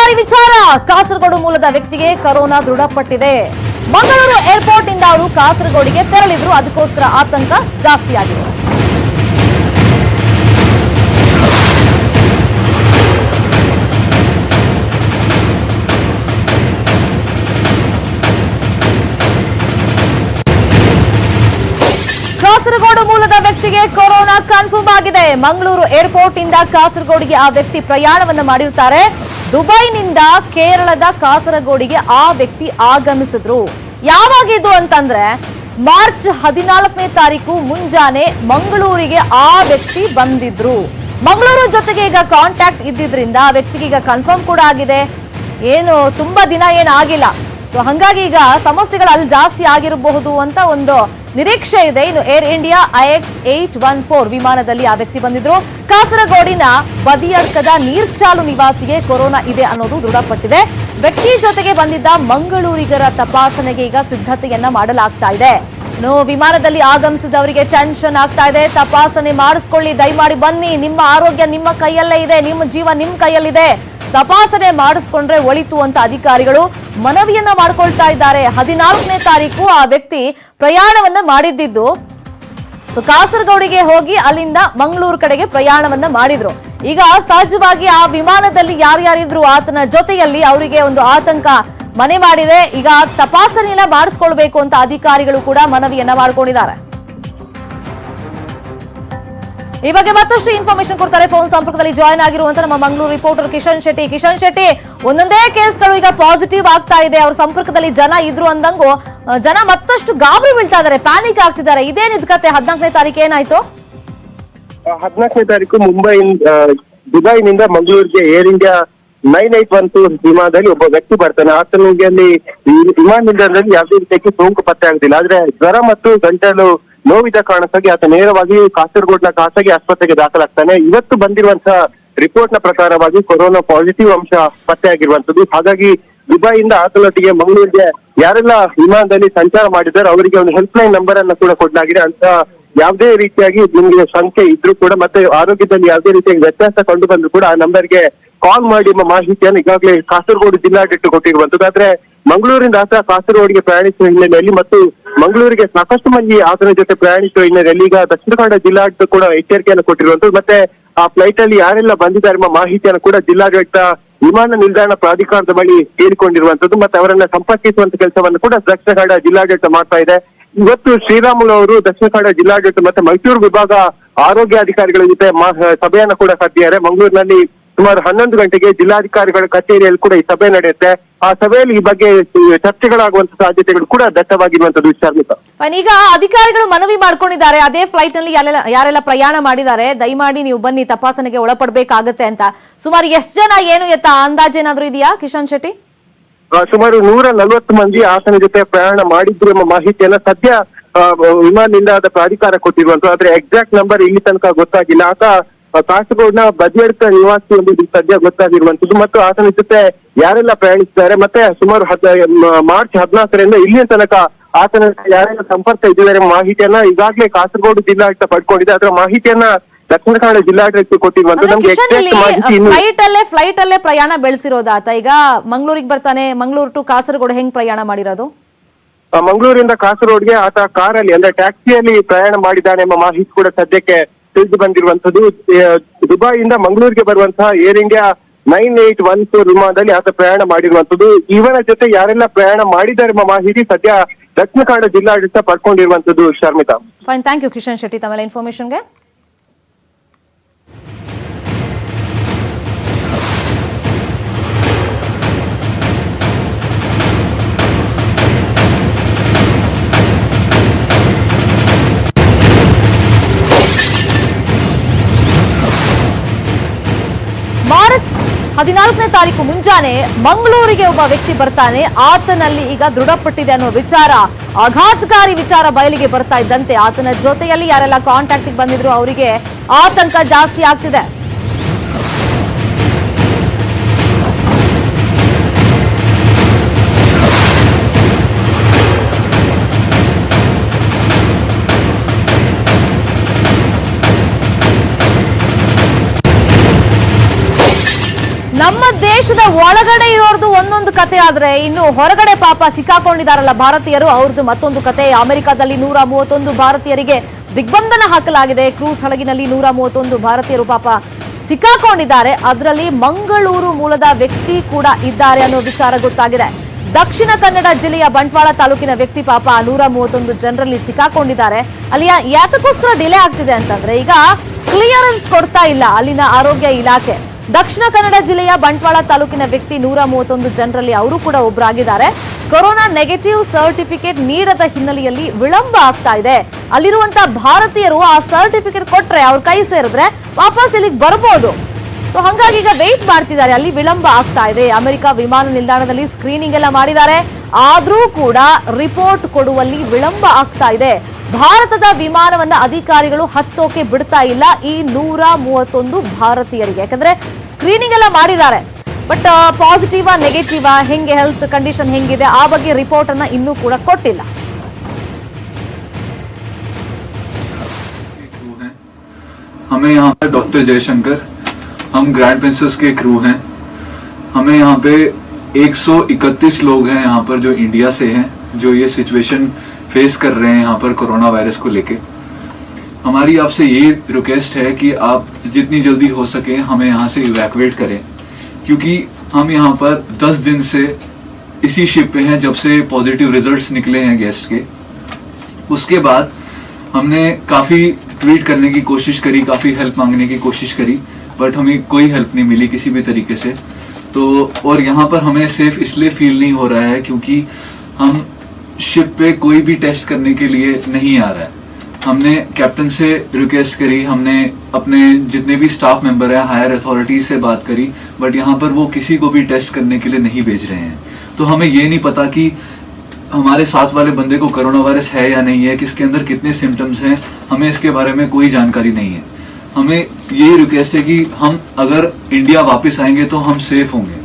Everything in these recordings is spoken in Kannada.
ಆಘಾತಕಾರಿ ವಿಚಾರ, ಕಾಸರಗೋಡು ಮೂಲದ ವ್ಯಕ್ತಿಗೆ ಕೊರೋನಾ ದೃಢಪಟ್ಟಿದೆ. ಮಂಗಳೂರು ಏರ್ಪೋರ್ಟ್ ಇಂದ ಅವರು ಕಾಸರಗೋಡಿಗೆ ತೆರಳಿದ್ರು, ಅದಕ್ಕೋಸ್ಕರ ಆತಂಕ ಜಾಸ್ತಿ ಆಗಿದೆ. ಕಾಸರಗೋಡು ಮೂಲದ ವ್ಯಕ್ತಿಗೆ ಕೊರೋನಾ ಕನ್ಫರ್ಮ್ ಆಗಿದೆ. ಮಂಗಳೂರು ಏರ್ಪೋರ್ಟ್ ಇಂದ ಕಾಸರಗೋಡಿಗೆ ಆ ವ್ಯಕ್ತಿ ಪ್ರಯಾಣವನ್ನು ಮಾಡಿರ್ತಾರೆ. ದುಬೈನಿಂದ ಕೇರಳದ ಕಾಸರಗೋಡಿಗೆ ಆ ವ್ಯಕ್ತಿ ಆಗಮಿಸಿದ್ರು. ಯಾವಾಗಿದ್ದು ಅಂತಂದ್ರೆ ಮಾರ್ಚ್ 14ನೇ ತಾರೀಕು ಮುಂಜಾನೆ ಮಂಗಳೂರಿಗೆ ಆ ವ್ಯಕ್ತಿ ಬಂದಿದ್ರು. ಮಂಗಳೂರು ಜೊತೆಗೆ ಈಗ ಕಾಂಟ್ಯಾಕ್ಟ್ ಇದ್ದಿದ್ರಿಂದ ಆ ವ್ಯಕ್ತಿಗೆ ಈಗ ಕನ್ಫರ್ಮ್ ಕೂಡ ಆಗಿದೆ. ಏನು ತುಂಬಾ ದಿನ ಏನಾಗಿಲ್ಲ. ಸೊ ಹಂಗಾಗಿ ಈಗ ಸಮಸ್ಯೆಗಳು ಅಲ್ಲಿ ಜಾಸ್ತಿ ಆಗಿರಬಹುದು ಅಂತ ಒಂದು ನಿರೀಕ್ಷೆ ಇದೆ. ಇನ್ನು ಏರ್ ಇಂಡಿಯಾ IX814 ವಿಮಾನದಲ್ಲಿ ಆ ವ್ಯಕ್ತಿ ಬಂದಿದ್ರು. ಕಾಸರಗೋಡಿನ ಬದಿಯಡ್ಕದ ನೀರ್ಚಾಲು ನಿವಾಸಿಗೆ ಕೊರೋನಾ ಇದೆ ಅನ್ನೋದು ದೃಢಪಟ್ಟಿದೆ. ವ್ಯಕ್ತಿ ಜೊತೆಗೆ ಬಂದಿದ್ದ ಮಂಗಳೂರಿಗರ ತಪಾಸಣೆಗೆ ಈಗ ಸಿದ್ಧತೆಯನ್ನ ಮಾಡಲಾಗ್ತಾ ಇದೆ. ವಿಮಾನದಲ್ಲಿ ಆಗಮಿಸಿದವರಿಗೆ ಟೆನ್ಷನ್ ಆಗ್ತಾ ಇದೆ. ತಪಾಸಣೆ ಮಾಡಿಸ್ಕೊಳ್ಳಿ, ದಯಮಾಡಿ ಬನ್ನಿ, ನಿಮ್ಮ ಆರೋಗ್ಯ ನಿಮ್ಮ ಕೈಯಲ್ಲೇ ಇದೆ, ನಿಮ್ಮ ಜೀವ ನಿಮ್ಮ ಕೈಯಲ್ಲಿದೆ, ತಪಾಸಣೆ ಮಾಡಿಸ್ಕೊಂಡ್ರೆ ಒಳಿತು ಅಂತ ಅಧಿಕಾರಿಗಳು ಮನವಿಯನ್ನ ಮಾಡ್ಕೊಳ್ತಾ ಇದ್ದಾರೆ. 14ನೇ ತಾರೀಕು ಆ ವ್ಯಕ್ತಿ ಪ್ರಯಾಣವನ್ನ ಮಾಡಿದ್ದು. ಸೊ ಕಾಸರಗೋಡಿಗೆ ಹೋಗಿ ಅಲ್ಲಿಂದ ಮಂಗಳೂರು ಕಡೆಗೆ ಪ್ರಯಾಣವನ್ನ ಮಾಡಿದ್ರು. ಈಗ ಸಹಜವಾಗಿ ಆ ವಿಮಾನದಲ್ಲಿ ಯಾರ್ಯಾರಿದ್ರು ಆತನ ಜೊತೆಯಲ್ಲಿ ಅವರಿಗೆ ಒಂದು ಆತಂಕ ಮನೆ ಮಾಡಿದೆ. ಈಗ ತಪಾಸಣೆಯನ್ನ ಮಾಡಿಸ್ಕೊಳ್ಬೇಕು ಅಂತ ಅಧಿಕಾರಿಗಳು ಕೂಡ ಮನವಿಯನ್ನ ಮಾಡ್ಕೊಂಡಿದ್ದಾರೆ. ಈ ಬಗ್ಗೆ ಮತ್ತಷ್ಟು ಇನ್ಫಾರ್ಮೇಶನ್ ಕೊಡ್ತಾರೆ. ಫೋನ್ ಸಂಪರ್ಕದಲ್ಲಿ ಜಾಯ್ನ್ ಆಗಿರುವಂತ ನಮ್ಮ ಮಂಗಳೂರು ರಿಪೋರ್ಟರ್ ಕಿಶನ್ ಶೆಟ್ಟಿ. ಕಿಶನ್ ಶೆಟ್ಟಿ, ಒಂದೊಂದೇ ಕೇಸ್ಗಳು ಈಗ ಪಾಸಿಟಿವ್ ಆಗ್ತಾ ಇದೆ. ಅವ್ರ ಸಂಪರ್ಕದಲ್ಲಿ ಜನ ಇದ್ರು ಅಂದಂಗು ಜನ ಮತ್ತಷ್ಟು ಗಾಬರಿ ಬೀಳ್ತಾ ಇದಾರೆ, ಪ್ಯಾನಿಕ್ ಆಗ್ತಿದ್ದಾರೆ. ಇದೇನಿದ್ ಕತೆ? 14ನೇ ತಾರೀಕು ಏನಾಯ್ತು? 14ನೇ ತಾರೀಕು ದುಬೈನಿಂದ ಮಂಗಳೂರಿಗೆ ಏರ್ ಇಂಡಿಯಾ 9812 ವಿಮಾನದಲ್ಲಿ ಒಬ್ಬ ವ್ಯಕ್ತಿ ಬರ್ತಾನೆ. ಆತನಿಗೆ ಅಲ್ಲಿ ವಿಮಾನ ನಿಲ್ದಾಣದಲ್ಲಿ ಯಾವುದೇ ರೀತಿಯಾಗಿ ಸೋಂಕು ಪತ್ತೆ ಆಗುದಿಲ್ಲ. ಆದ್ರೆ ಜ್ವರ ಮತ್ತು ಗಂಟಲು ನೋವಿದ ಕಾರಣಕ್ಕಾಗಿ ಆತ ನೇರವಾಗಿ ಕಾಸರಗೋಡ್ನ ಖಾಸಗಿ ಆಸ್ಪತ್ರೆಗೆ ದಾಖಲಾಗ್ತಾನೆ. ಇವತ್ತು ಬಂದಿರುವಂತಹ ರಿಪೋರ್ಟ್ ನ ಪ್ರಕಾರವಾಗಿ ಕೊರೋನಾ ಪಾಸಿಟಿವ್ ಅಂಶ ಪತ್ತೆ ಆಗಿರುವಂತದ್ದು. ಹಾಗಾಗಿ ದುಬೈಯಿಂದ ಆತನೊಟ್ಟಿಗೆ ಮಂಗಳೂರಿಗೆ ಯಾರೆಲ್ಲ ವಿಮಾನದಲ್ಲಿ ಸಂಚಾರ ಮಾಡಿದ್ದಾರೆ ಅವರಿಗೆ ಒಂದು ಹೆಲ್ಪ್ ಲೈನ್ ನಂಬರ್ ಅನ್ನ ಕೂಡ ಕೊಡಲಾಗಿದೆ. ಅಂತ ಯಾವುದೇ ರೀತಿಯಾಗಿ ನಿಮ್ಗೆ ಸಂಖ್ಯೆ ಇದ್ರೂ ಕೂಡ ಮತ್ತೆ ಆರೋಗ್ಯದಲ್ಲಿ ಯಾವುದೇ ರೀತಿಯಾಗಿ ವ್ಯತ್ಯಾಸ ಕಂಡು ಬಂದ್ರು ಕೂಡ ಆ ನಂಬರ್ಗೆ ಕಾಲ್ ಮಾಡಿ ಎಂಬ ಮಾಹಿತಿಯನ್ನು ಈಗಾಗಲೇ ಕಾಸರಗೋಡು ಜಿಲ್ಲಾಡಳಿತ ಕೊಟ್ಟಿರುವಂತದ್ದು. ಆದ್ರೆ ಮಂಗಳೂರಿಂದ ಆತ ಕಾಸರಗೋಡಿಗೆ ಪ್ರಯಾಣಿಸುವ ಹಿನ್ನೆಲೆಯಲ್ಲಿ ಮತ್ತು ಮಂಗಳೂರಿಗೆ ಸಾಕಷ್ಟು ಮಂದಿ ಆತನ ಜೊತೆ ಪ್ರಯಾಣಿಸುವ ಹಿನ್ನೆಲೆಯಲ್ಲಿ ಈಗ ದಕ್ಷಿಣ ಕನ್ನಡ ಜಿಲ್ಲಾಡಳಿತ ಕೂಡ ಎಚ್ಚರಿಕೆಯನ್ನು ಕೊಟ್ಟಿರುವಂತದ್ದು. ಮತ್ತೆ ಆ ಫ್ಲೈಟ್ ಅಲ್ಲಿ ಯಾರೆಲ್ಲ ಬಂದಿದ್ದಾರೆ ಎಂಬ ಮಾಹಿತಿಯನ್ನು ಕೂಡ ಜಿಲ್ಲಾಡಳಿತ ವಿಮಾನ ನಿಲ್ದಾಣ ಪ್ರಾಧಿಕಾರದ ಬಳಿ ಕೇಳಿಕೊಂಡಿರುವಂತದ್ದು. ಮತ್ತೆ ಅವರನ್ನ ಸಂಪರ್ಕಿಸುವಂತ ಕೆಲಸವನ್ನು ಕೂಡ ದಕ್ಷಿಣ ಕನ್ನಡ ಜಿಲ್ಲಾಡಳಿತ ಮಾಡ್ತಾ ಇದೆ. ಇವತ್ತು ಶ್ರೀರಾಮುಲು ಅವರು ದಕ್ಷಿಣ ಕನ್ನಡ ಜಿಲ್ಲಾಡಳಿತ ಮತ್ತೆ ಮೈಸೂರು ವಿಭಾಗ ಆರೋಗ್ಯಾಧಿಕಾರಿಗಳ ಜೊತೆ ಸಭೆಯನ್ನ ಕೂಡ ಕರೆದಿದ್ದಾರೆ. ಮಂಗಳೂರಿನಲ್ಲಿ ಸುಮಾರು 11 ಗಂಟೆಗೆ ಜಿಲ್ಲಾಧಿಕಾರಿಗಳ ಕಚೇರಿಯಲ್ಲಿ ಕೂಡ ಈ ಸಭೆ ನಡೆಯುತ್ತೆ. ಆ ಸಭೆಯಲ್ಲಿ ಈ ಬಗ್ಗೆ ಚರ್ಚೆಗಳಾಗುವಂತ ಸಾಧ್ಯತೆಗಳು ಕೂಡ ದಟ್ಟವಾಗಿರುವಂತದ್ದು. ಶರ್ಮಿತಾ, ಈಗ ಅಧಿಕಾರಿಗಳು ಮನವಿ ಮಾಡ್ಕೊಂಡಿದ್ದಾರೆ, ಅದೇ ಫ್ಲೈಟ್ ನಲ್ಲಿ ಯಾರೆಲ್ಲ ಪ್ರಯಾಣ ಮಾಡಿದ್ದಾರೆ ದಯಮಾಡಿ ನೀವು ಬನ್ನಿ, ತಪಾಸಣೆಗೆ ಒಳಪಡ್ಬೇಕಾಗತ್ತೆ ಅಂತ. ಸುಮಾರು ಎಷ್ಟು ಜನ, ಏನು ಎತ್ತ ಅಂದಾಜು ಏನಾದ್ರು ಇದೆಯಾ ಕಿಶನ್ ಶೆಟ್ಟಿ? ಸುಮಾರು 140 ಮಂದಿ ಆತನ ಜೊತೆ ಪ್ರಯಾಣ ಮಾಡಿದ್ರು ಎಂಬ ಮಾಹಿತಿಯನ್ನ ಸದ್ಯ ವಿಮಾನ ನಿಲ್ದಾಣದ ಪ್ರಾಧಿಕಾರ ಕೊಟ್ಟಿರುವಂತದ್ದು. ಆದ್ರೆ ಎಕ್ಸಾಕ್ಟ್ ನಂಬರ್ ಇಲ್ಲಿ ತನಕ ಗೊತ್ತಾಗಿಲ್ಲ. ಆತ ಕಾಸರಗೋಡ್ನ ಬದಿಯಡ್ಕ ನಿವಾಸಿ ಎಂಬುದು ಸದ್ಯ ಗೊತ್ತಾಗಿರುವಂತದ್ದು. ಮತ್ತು ಆತನ ಜೊತೆ ಯಾರೆಲ್ಲ ಪ್ರಯಾಣಿಸಿದ್ದಾರೆ ಮತ್ತೆ ಸುಮಾರು ಮಾರ್ಚ್ 14ರಿಂದ ಇಲ್ಲಿಯ ತನಕ ಆತನ ಯಾರೆಲ್ಲ ಸಂಪರ್ಕ ಇದ್ದಿದ್ದಾರೆ ಮಾಹಿತಿಯನ್ನ ಈಗಾಗಲೇ ಕಾಸರಗೋಡು ಜಿಲ್ಲಾಡಳಿತ ಪಡ್ಕೊಂಡಿದೆ. ಅದರ ಮಾಹಿತಿಯನ್ನ ದಕ್ಷಿಣ ಕನ್ನಡ ಜಿಲ್ಲಾಡಳಿತ ಕೊಟ್ಟಿರುವಂತದ್ದು. ನಮ್ಗೆ ಎಕ್ಸಾಕ್ಟ್ ಮಾಹಿತಿ ಫ್ಲೈಟ್ ಅಲ್ಲೇ ಪ್ರಯಾಣ ಬೆಳೆಸಿರೋದು ಆತ. ಈಗ ಮಂಗಳೂರಿಗೆ ಬರ್ತಾನೆ, ಮಂಗಳೂರು ಟು ಕಾಸರಗೋಡು ಹೆಂಗ್ ಪ್ರಯಾಣ ಮಾಡಿರೋದು? ಮಂಗಳೂರಿಂದ ಕಾಸರಗೋಡ್ಗೆ ಆತ ಕಾರಲ್ಲಿ ಅಂದ್ರೆ ಟ್ಯಾಕ್ಸಿಯಲ್ಲಿ ಪ್ರಯಾಣ ಮಾಡಿದ್ದಾನೆ ಎಂಬ ಮಾಹಿತಿ ಕೂಡ ಸದ್ಯಕ್ಕೆ ತಿಳಿದು ಬಂದಿರುವಂತದ್ದು. ದುಬೈಯಿಂದ ಮಂಗಳೂರಿಗೆ ಬರುವಂತಹ ಏರ್ ಇಂಡಿಯಾ 9814 ವಿಮಾನದಲ್ಲಿ ಆತ ಪ್ರಯಾಣ ಮಾಡಿರುವಂತದ್ದು. ಇವರ ಜೊತೆ ಯಾರೆಲ್ಲ ಪ್ರಯಾಣ ಮಾಡಿದ್ದಾರೆ ಎಂಬ ಮಾಹಿತಿ ಸದ್ಯ ದಕ್ಷಿಣ ಕನ್ನಡ ಜಿಲ್ಲಾಡಳಿತ ಪಡ್ಕೊಂಡಿರುವಂತದ್ದು. Sharmita, fine, thank you Kishan Shetty ತಮ್ಮ ಇನ್ಫಾರ್ಮೇಶನ್ಗೆ. ಮಾರ್ಚ್ 14ನೇ ತಾರೀಕು ಮುಂಜಾನೆ ಮಂಗಳೂರಿಗೆ ಒಬ್ಬ ವ್ಯಕ್ತಿ ಬರ್ತಾನೆ. ಆತನಲ್ಲಿ ಈಗ ದೃಢಪಟ್ಟಿದೆ ಅನ್ನೋ ವಿಚಾರ, ಆಘಾತಕಾರಿ ವಿಚಾರ ಬಯಲಿಗೆ ಬರ್ತಾ ಇದ್ದಂತೆ ಆತನ ಜೊತೆಯಲ್ಲಿ ಯಾರೆಲ್ಲ ಕಾಂಟ್ಯಾಕ್ಟ್ ಬಂದಿದ್ರು ಅವರಿಗೆ ಆತಂಕ ಜಾಸ್ತಿ ಆಗ್ತಿದೆ. ನಮ್ಮ ದೇಶದ ಒಳಗಡೆ ಇರೋರ್ದು ಒಂದೊಂದು ಕತೆ ಆದ್ರೆ ಇನ್ನು ಹೊರಗಡೆ ಪಾಪ ಸಿಕ್ಕಾಕೊಂಡಿದಾರಲ್ಲ ಭಾರತೀಯರು, ಅವ್ರದ್ದು ಮತ್ತೊಂದು ಕತೆ. ಅಮೆರಿಕದಲ್ಲಿ 131 ಭಾರತೀಯರಿಗೆ ದಿಗ್ಬಂಧನ ಹಾಕಲಾಗಿದೆ. ಕ್ರೂಸ್ ಹಡಗಿನಲ್ಲಿ 131 ಭಾರತೀಯರು ಪಾಪ ಸಿಕ್ಕಾಕೊಂಡಿದ್ದಾರೆ. ಅದರಲ್ಲಿ ಮಂಗಳೂರು ಮೂಲದ ವ್ಯಕ್ತಿ ಕೂಡ ಇದ್ದಾರೆ ಅನ್ನೋ ವಿಚಾರ ಗೊತ್ತಾಗಿದೆ. ದಕ್ಷಿಣ ಕನ್ನಡ ಜಿಲ್ಲೆಯ ಬಂಟ್ವಾಳ ತಾಲೂಕಿನ ವ್ಯಕ್ತಿ ಪಾಪ 131 ಜನರಲ್ಲಿ ಸಿಕ್ಕಾಕೊಂಡಿದ್ದಾರೆ. ಅಲ್ಲಿ ಯಾತಕ್ಕೋಸ್ಕರ ಡಿಲೇ ಆಗ್ತಿದೆ ಅಂತಂದ್ರೆ, ಈಗ ಕ್ಲಿಯರೆನ್ಸ್ ಕೊಡ್ತಾ ಇಲ್ಲ ಅಲ್ಲಿನ ಆರೋಗ್ಯ ಇಲಾಖೆ. ದಕ್ಷಿಣ ಕನ್ನಡ ಜಿಲ್ಲೆಯ ಬಂಟ್ವಾಳ ತಾಲೂಕಿನ ವ್ಯಕ್ತಿ 131 ಜನರಲ್ಲಿ ಅವರು ಕೂಡ ಒಬ್ಬರಾಗಿದ್ದಾರೆ. ಕೊರೋನಾ ನೆಗೆಟಿವ್ ಸರ್ಟಿಫಿಕೇಟ್ ನೀಡದ ಹಿನ್ನೆಲೆಯಲ್ಲಿ ವಿಳಂಬ ಆಗ್ತಾ ಇದೆ. ಅಲ್ಲಿರುವಂತಹ ಭಾರತೀಯರು ಆ ಸರ್ಟಿಫಿಕೇಟ್ ಕೊಟ್ರೆ ಅವ್ರ ಕೈ ಸೇರಿದ್ರೆ ವಾಪಸ್ ಇಲ್ಲಿಗೆ ಬರ್ಬೋದು. ಸೊ ಹಂಗಾಗಿ ಈಗ ವೆಯ್ಟ್ ಮಾಡ್ತಿದ್ದಾರೆ. ಅಲ್ಲಿ ವಿಳಂಬ ಆಗ್ತಾ ಇದೆ. ಅಮೆರಿಕ ವಿಮಾನ ನಿಲ್ದಾಣದಲ್ಲಿ ಸ್ಕ್ರೀನಿಂಗ್ ಎಲ್ಲ ಮಾಡಿದ್ದಾರೆ, ಆದ್ರೂ ಕೂಡ ರಿಪೋರ್ಟ್ ಕೊಡುವಲ್ಲಿ ವಿಳಂಬ ಆಗ್ತಾ ಇದೆ. ಭಾರತದ ವಿಮಾನವನ್ನ ಅಧಿಕಾರಿಗಳು ಹತ್ತೋಕೆ ಬಿಡ್ತಾ ಇಲ್ಲ ಈ 131 ಭಾರತೀಯರಿಗೆ. ಯಾಕಂದ್ರೆ ಸ್ಕ್ರೀನಿಂಗ್ ಎಲ್ಲ ಮಾಡಿದ್ದಾರೆ, ಬಟ್ ಪಾಸಿಟಿವ್ ನೆಗೆಟಿವ್ ಹೆಂಗೆ, ಹೆಲ್ತ್ ಕಂಡೀಷನ್ ಹೆಂಗಿದೆ ಆ ಬಗ್ಗೆ ರಿಪೋರ್ಟ್ ಅನ್ನ ಇನ್ನೂ ಕೂಡ ಕೊಟ್ಟಿಲ್ಲ. हमें यहाँ पे डॉक्टर जयशंकर, हम ग्रैंड प्रिंसेस के क्रू हैं. हमें यहाँ पे 131 लोग हैं यहाँ पर जो इंडिया से हैं, जो ये सिचुएशन फेस कर रहे हैं यहाँ पर कोरोना वायरस को लेके. हमारी आपसे ये रिक्वेस्ट है कि आप जितनी जल्दी हो सके हमें यहाँ से इवैक्यूएट करें, क्योंकि हम यहाँ पर 10 दिन से इसी शिप पे हैं जब से पॉजिटिव रिजल्ट्स निकले हैं गेस्ट के. उसके बाद हमने काफ़ी ट्वीट करने की कोशिश करी, काफ़ी हेल्प मांगने की कोशिश करी, बट हमें कोई हेल्प नहीं मिली किसी भी तरीके से. तो और यहाँ पर हमें सेफ इसलिए फील नहीं हो रहा है क्योंकि हम शिप पे कोई भी टेस्ट करने के लिए नहीं आ रहा है. हमने कैप्टन से रिक्वेस्ट करी, हमने अपने जितने भी स्टाफ मेंबर हैं हायर अथॉरिटीज से बात करी, बट यहाँ पर वो किसी को भी टेस्ट करने के लिए नहीं भेज रहे हैं. तो हमें ये नहीं पता कि हमारे साथ वाले बंदे को कोरोना वायरस है या नहीं है, किसके अंदर कितने सिम्टम्स हैं, हमें इसके बारे में कोई जानकारी नहीं है. हमें ये रिक्वेस्ट है कि हम अगर इंडिया वापस आएंगे तो हम सेफ होंगे,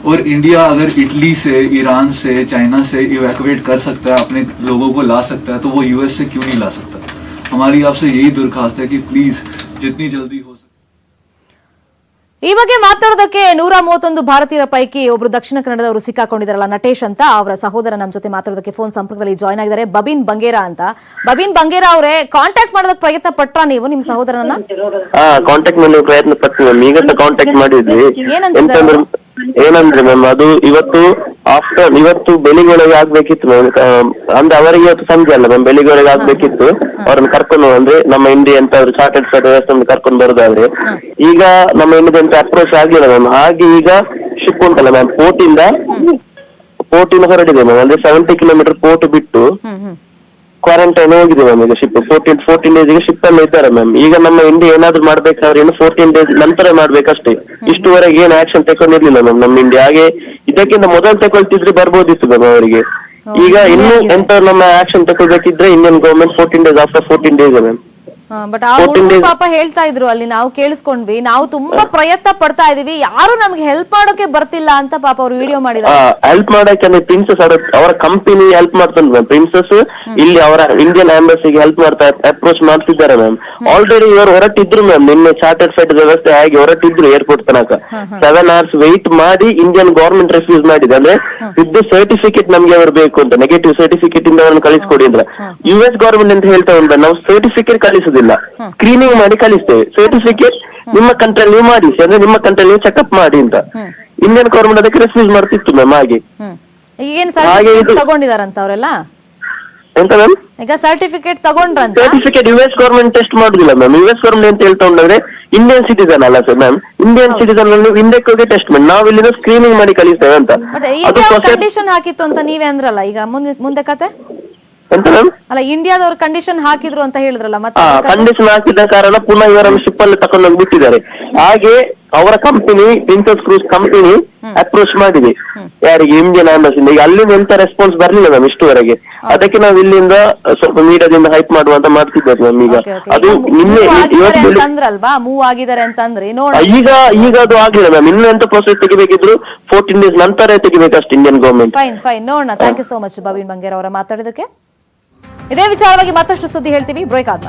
और इंडिया अगर इटली से, ईरान से, चाइना से इवैक्यूएट कर सकता है, अपने लोगों को ला सकता है, तो वो यूएस से क्यों नहीं ला सकता. हमारी आपसे यही दरखास्त है कि प्लीज जितनी जल्दी हो. ಈ ಬಗ್ಗೆ ಮಾತಾಡೋದಕ್ಕೆ 131 ಭಾರತೀಯರ ಪೈಕಿ ಒಬ್ರು ದಕ್ಷಿಣ ಕನ್ನಡದವರು ಸಿಕ್ಕಾಕೊಂಡಿದ್ದಾರಲ್ಲ, ನಟೇಶ್ ಅಂತ, ಅವರ ಸಹೋದರ ನಮ್ಮ ಜೊತೆ ಮಾತಾಡೋದಕ್ಕೆ ಫೋನ್ ಸಂಪರ್ಕದಲ್ಲಿ ಜಾಯ್ನ್ ಆಗಿದ್ದಾರೆ. ಬಬಿನ್ ಬಂಗೇರಾ ಅಂತ. ಬಬಿನ್ ಬಂಗೇರಾ ಅವರೇ, ಕಾಂಟ್ಯಾಕ್ಟ್ ಮಾಡೋದಕ್ಕೆ ಪ್ರಯತ್ನ ಪಟ್ರಾ ನೀವು ನಿಮ್ಮ ಸಹೋದರನ? ಕಾಂಟ್ಯಾಕ್ಟ್ ಮಾಡಲು ಪ್ರಯತ್ನ ಪಡ್ತೀವಿ ಮ್ಯಾಮ್. ಈಗ ಕಾಂಟ್ಯಾಕ್ಟ್ ಮಾಡಿದ್ವಿ. ಏನಂದ್ರೆ ಮ್ಯಾಮ್, ಅದು ಇವತ್ತು ಬೆಳಿಗ್ಗೆೊಳಗೆ ಆಗ್ಬೇಕಿತ್ತು ಮ್ಯಾಮ್. ಅಂದ್ರೆ ಅವರಿಗೆ ಇವತ್ತು ಸಂಜೆ ಅಲ್ಲ ಮ್ಯಾಮ್, ಬೆಳಿಗ್ಗೆೊಳಗೆ ಆಗ್ಬೇಕಿತ್ತು. ಅವ್ರನ್ನ ಕರ್ಕೊಂಡು ಅಂದ್ರೆ ನಮ್ಮ ಇಂಡಿಯಾ ಅಂತ ಅವ್ರು ಚಾರ್ಟೆಡ್ ಫ್ಲೈಟ್ ವ್ಯವಸ್ಥೆ ಕರ್ಕೊಂಡು ಬರೋದಾದ್ರೆ, ಈಗ ನಮ್ಮ ಇಂಡಿಯಾ ಅಂತ ಅಪ್ರೋಚ್ ಆಗ್ಲಿಲ್ಲ ಮ್ಯಾಮ್. ಹಾಗೆ ಈಗ ಶಿಪ್ ಉಂಟಲ್ಲ ಮ್ಯಾಮ್, ಪೋರ್ಟಿಂದ ಹೊರಡಿದೆ ಮ್ಯಾಮ್. ಅಂದ್ರೆ 70 ಕಿಲೋಮೀಟರ್ ಪೋರ್ಟ್ ಬಿಟ್ಟು ಕ್ವಾರಂಟೈನ್ ಹೋಗಿದೆ ಮ್ಯಾಮ್. ಈಗ ಶಿಪ್ 14 ಡೇಸ್ಗೆ ಶಿಪ್ ಅಲ್ಲಿ ಇದ್ದಾರೆ ಮ್ಯಾಮ್. ಈಗ ನಮ್ಮ ಇಂಡಿಯಾ ಏನಾದ್ರು ಮಾಡ್ಬೇಕಾದ್ರೆ 14 ಡೇಸ್ ನಂತರ ಮಾಡ್ಬೇಕಷ್ಟೇ. ಇಷ್ಟುವರೆಗೆ ಏನು ಆಕ್ಷನ್ ತಗೊಂಡಿರ್ಲಿಲ್ಲ ಮ್ಯಾಮ್ ನಮ್ಮ ಇಂಡಿಯಾ. ಹಾಗೆ ಇದಕ್ಕಿಂತ ಮೊದಲು ತಗೊಳ್ತಿದ್ರೆ ಬರ್ಬೋದಿತ್ತು ಮ್ಯಾಮ್ ಅವರಿಗೆ. ಈಗ ಇನ್ನು ಎಂತ ನಮ್ಮ ಆಕ್ಷನ್ ತಗೊಳ್ಬೇಕಿದ್ರೆ Indian government 14 days after 14 days ma'am. But ಆ ಹುಡುಗರು ಪಾಪ ಹೇಳ್ತಾ ಇದ್ರು, ಅಲ್ಲಿ ನಾವು ಕೇಳಿಸ್ಕೊಂಡ್ವಿ, ನಾವು ತುಂಬಾ ಪ್ರಯತ್ನ ಪಡ್ತಾ ಇದೀವಿ, ಯಾರು ನಮ್ಗೆ ಹೆಲ್ಪ್ ಮಾಡೋಕೆ ಬರ್ತಿಲ್ಲ ಅಂತ ಪಾಪ ಅವ್ರು ವಿಡಿಯೋ ಮಾಡಿದ್ದಾರೆ. ಹೆಲ್ಪ್ ಮಾಡಕ್ಕೆ ಪ್ರಿನ್ಸಸ್ ಅವರ ಕಂಪನಿ ಹೆಲ್ಪ್ ಮಾಡ್ತಾರೆ ಮ್ಯಾಮ್. ಪ್ರಿನ್ಸಸ್ ಇಲ್ಲಿ ಅವರ ಇಂಡಿಯನ್ ಎಂಬಸಿಗೆ ಹೆಲ್ಪ್ ಮಾಡ್ತಾ ಅಪ್ರೋಚ್ ಮಾಡ್ತಿದ್ದಾರೆ ಮ್ಯಾಮ್. ಆಲ್ರೆಡಿ ಇವರು ಹೊರಟಿದ್ರು ಮ್ಯಾಮ್, ನಿನ್ನೆ ಚಾರ್ಟರ್ಡ್ ಫ್ಲೈಟ್ ವ್ಯವಸ್ಥೆ ಆಗಿ ಹೊರಟಿದ್ರು ಏರ್ಪೋರ್ಟ್ ತನಕ. 7 hours ವೆಯ್ಟ್ ಮಾಡಿ ಇಂಡಿಯನ್ ಗವರ್ಮೆಂಟ್ ರೆಫ್ಯೂಸ್ ಮಾಡಿದೆ. ಅಂದ್ರೆ ವಿತ್ ಸರ್ಟಿಫಿಕೇಟ್ ನಮ್ಗೆ ಅವರು ಬೇಕು ಅಂತ, ನೆಗೆಟಿವ್ ಸರ್ಟಿಫಿಕೇಟ್ ಇಂದ ಅವ್ರನ್ನ ಕಳಿಸ್ಕೊಡಿ ಅಂದ್ರೆ US ಗವರ್ಮೆಂಟ್ ಅಂತ ಹೇಳ್ತಾ ಉಂಟು, ನಾವು ಸರ್ಟಿಫಿಕೇಟ್ ಕಳಿಸುದಿಲ್ಲ, ಸ್ಕ್ರೀನಿಂಗ್ ಮಾಡಿ ಕಳಿಸ್ತೇವೆ. ಸರ್ಟಿಫಿಕೇಟ್ ನಿಮ್ಮ ಕಂಟ್ರಿಯಲ್ಲಿ ನೀವು ಮಾಡಿ, ಅಂದ್ರೆ ನಿಮ್ಮ ಕಂಟ್ರಿಯಲ್ಲಿ ನೀವು ಚೆಕ್ಅಪ್ ಮಾಡಿ ಅಂತ ಇಂಡಿಯನ್ ಗವರ್ಮೆಂಟ್ ಅದಕ್ಕೆ ರೆಫ್ಯೂಸ್ ಮಾಡ್ತಿತ್ತು ಮ್ಯಾಮ್. ಹಾಗೆ ಈಗೇನ್ ಸರ್ಟಿಫಿಕೇಟ್ ತಗೊಂಡಿದಾರಂತ ಅವರೆಲ್ಲ? ಎಂತ ಮ್ಯಾಮ್? ಈಗ ಸರ್ಟಿಫಿಕೇಟ್ ತಗೊಂಡ್ರಂತ? ಸರ್ಟಿಫಿಕೇಟ್ US ಗವರ್ಮೆಂಟ್ ಟೆಸ್ಟ್ ಮಾಡುದಿಲ್ಲ ಮ್ಯಾಮ್. US ಗವರ್ಮೆಂಟ್ ಅಂತ ಹೇಳ್ತಾ ಉಂಟಾದ್ರೆ ಇಂಡಿಯನ್ ಸಿಟಿಸನ್ ಅಲ್ಲ ಸರ್ ಮ್ಯಾಮ್. ಇಂಡಿಯನ್ ಸಿಟಿಸನ್ ಅಲ್ಲಿ ಇಂಡಿಯಾಕ್ಕೆ ಹೋಗಿ ಟೆಸ್ಟ್ ಮಾಡಿ ನಾವು ಇಲ್ಲಿಂದ ಸ್ಕ್ರೀನಿಂಗ್ ಮಾಡಿ ಕಳಿಸ್ತೇವೆ ಅಂತ. ಅದು ಕಂಡೀಷನ್ ಹಾಕಿತ್ತು ಅಂತ ನೀವೇ ಅಂದ್ರಲ್ಲ, ಈಗ ಮುಂದೆ ಕತೆ ಎಂತ ಮ್ಯಾಮ್? ಅಲ್ಲ, ಇಂಡಿಯಾದವ್ರು ಕಂಡೀಷನ್ ಹಾಕಿದ್ರು ಅಂತ ಹೇಳಿದ್ರಲ್ಲ, ಮತ್ತೆ ಕಂಡೀಷನ್ ಹಾಕಿದ ಕಾರಣ ಪುನಃ ಇವರನ್ನು ಶಿಪ್ ಅಲ್ಲಿ ತಕೊಂಡೋಗಿ ಬಿಟ್ಟಿದ್ದಾರೆ. ಹಾಗೆ ಅವರ company Princess Cruise company approach ಮಾಡಿದೆ ಯಾರಿಗೆ, ಇಂಡಿಯನ್ ಎಂಬಸಿಂದ. ಈಗ ಅಲ್ಲಿಂದ ಎಂತ ರೆಸ್ಪಾನ್ಸ್ ಬರ್ಲಿಲ್ಲ ಮ್ಯಾಮ್ ಇಷ್ಟುವರೆಗೆ. ಅದಕ್ಕೆ ನಾವು ಇಲ್ಲಿಂದ ಸ್ವಲ್ಪ ಮೀಡಿಯಾದಿಂದ ಹೈಪ್ ಮಾಡುವಂತ ಮಾಡ್ತಿದ್ದೇವೆ ಮ್ಯಾಮ್. ಈಗ ಅದು ನಿನ್ನೆ ಅಂದ್ರಲ್ವಾ ಮೂವ್ ಆಗಿದ್ದಾರೆ ಅಂತ ಅಂದ್ರೆ ಈಗ ಅದು ಆಗ್ಲಿಲ್ಲ ಮ್ಯಾಮ್. ಇನ್ನು ಎಂತ ಪ್ರೊಸೆಸ್ ತೆಗಿಬೇಕಿದ್ರು 14 ಡೇಸ್ ನಂತರ ತೆಗಿಬೇಕಷ್ಟು ಇಂಡಿಯನ್ ಗವರ್ಮೆಂಟ್. ಫೈನ್ ನೋಡೋಣ. Thank you so much Babin Bangera ಅವರ ಮಾತಾಡೋದಕ್ಕೆ. ಇದೇ ವಿಚಾರವಾಗಿ ಮತ್ತಷ್ಟು ಸುದ್ದಿ ಹೇಳ್ತೀವಿ ಬ್ರೇಕ್ ಆದ್ಮೇಲೆ.